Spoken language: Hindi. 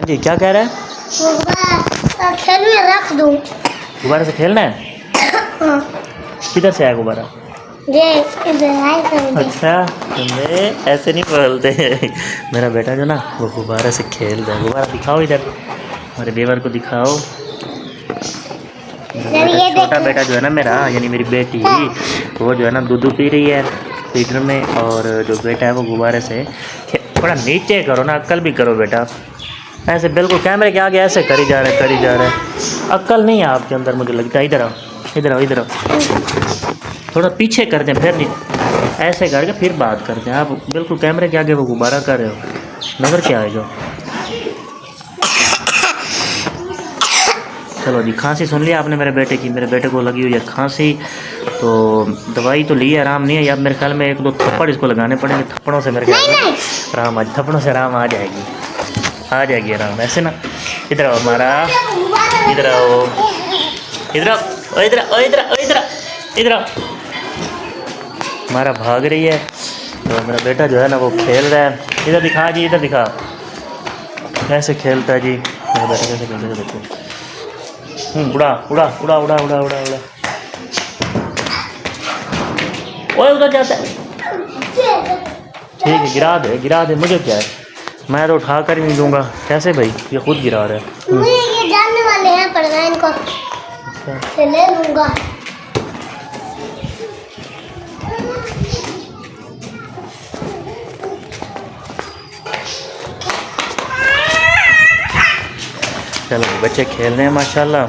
जी क्या कह रहा है? खेल में रख दूं। गुब्बारे से खेलना है? किधर से आया गुब्बारा? ये इधर अच्छा तुमने ऐसे नहीं बोलते। मेरा बेटा जो ना वो गुब्बारे से खेल रहा है। गुब्बारा दिखाओ इधर, हमारे देवर को दिखाओ। मेरा बेटा, छोटा बेटा जो है ना मेरा, यानी मेरी बेटी, वो जो है ना दूध पी रही है फीडर में, और जो बेटा है वो गुब्बारे से थोड़ा नीचे करो ना, अक्ल भी करो बेटा। ऐसे बिल्कुल कैमरे के आगे ऐसे करी जा रहा है। अक्ल नहीं है आपके अंदर मुझे लगता है। इधर आओ, इधर आओ, इधर आओ। थोड़ा पीछे कर दें, फिर नहीं ऐसे करके फिर बात करते हैं। आप बिल्कुल कैमरे के आगे वो गुब्बारा कर रहे हो, नज़र क्या आएगा? चलो जी, खांसी सुन लिया आपने मेरे बेटे की। मेरे बेटे को लगी हुई है खांसी, तो दवाई तो ली है, आराम नहीं है। या मेरे ख्याल में 1-2 थप्पड़ इसको लगाने पड़ेंगे। थप्पड़ों से मेरे ख्याल में आराम थप्पड़ों से आराम आ जाएगी आराम। ऐसे ना, इधर आओ हमारा, इधर आओ, इधर आओ, इधर आओ, इधर आओ, इधर आओ, इधर आओ। हमारा भाग रही है, तो मेरा बेटा जो है ना वो खेल रहा है। इधर दिखा जी, इधर दिखा, कैसे खेलता है जी मेरा बेटा, कैसे खेलता है देखो। उड़ा उड़ा उड़ा उड़ा उड़ा उड़ा उड़ा, ओए उधर जाता है। ठीक है, गिरा दे, मुझे क्या है, मैं तो उठा कर ही नहीं दूंगा। कैसे भाई, ये खुद गिरा रहा है। ये जानने वाले हैं, पर मैं इनको ले लूंगा। चलो बच्चे खेल रहे हैं माशाल्लाह।